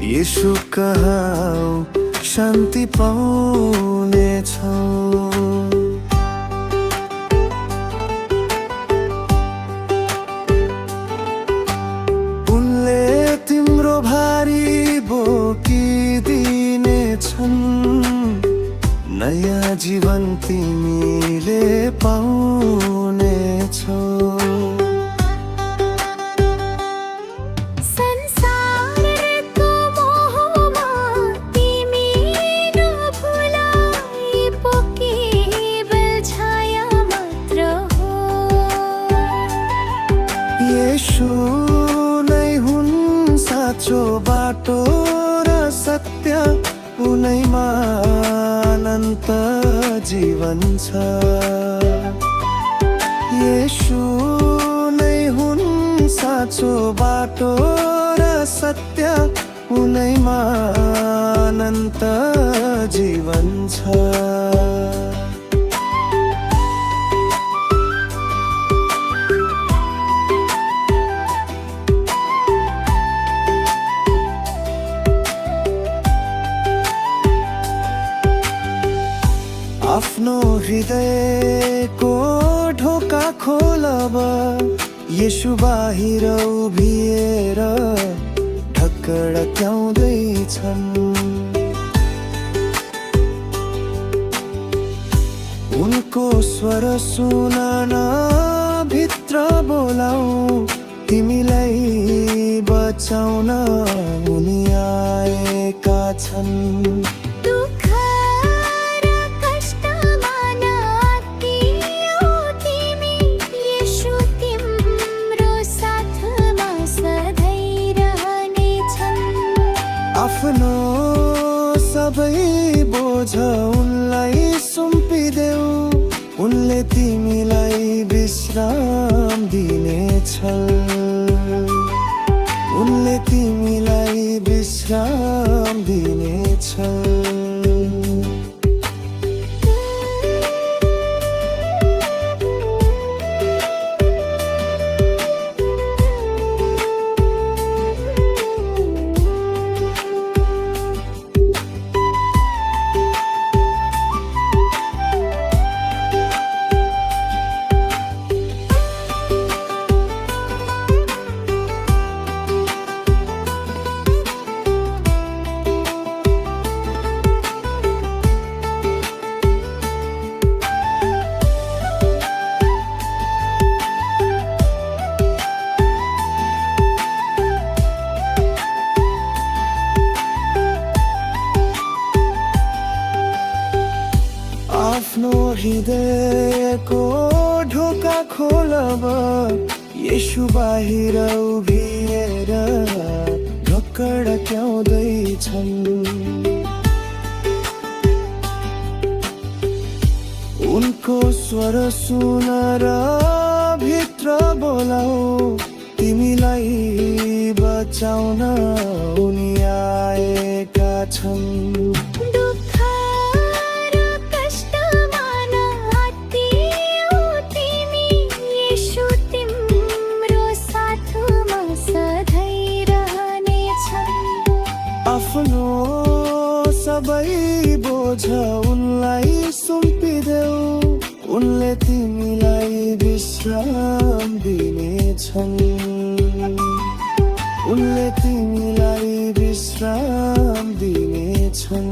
येशू कहाँ शान्ति पाउनेछौ। उनले तिम्रो भारी बोकिदिनेछन्, नयाँ जीवन तिमीले पाउनेछौ। येशू नै हुन् साँचो बाटो र सत्य, उनैमा अनन्त जीवन छ। येशू नै हुन् साँचो बाटो र सत्य, उनैमा अनन्त जीवन छ। आफ्नो हृदयको ढोका खोलब, येशू बाहिर उभिएर ढकढक्याउँदैछन्। उनको स्वर सुन भित्र बोलाऊ, तिमीलाई बचाउन उनी आएका छन्। आफ्नो सबै बोझ उनलाई सुम्पिदेऊ, उनले तिमीलाई विश्राम दिनेछन्। उनले तिमीलाई विश्राम दिनेछन्। आफ्नो हृदयको ढोका खोलब, येशू बाहिर उभिएर ढकढक्याउँदैछन्। उनको स्वर सुन र भित्र बोलाऊ, तिमीलाई बचाउन उनी आएका छन्। आफ्नो सबै बोझ उनलाई सुम्पिदेऊ, उनले तिमीलाई विश्राम दिनेछन्। उनले तिमीलाई विश्राम दिनेछन्।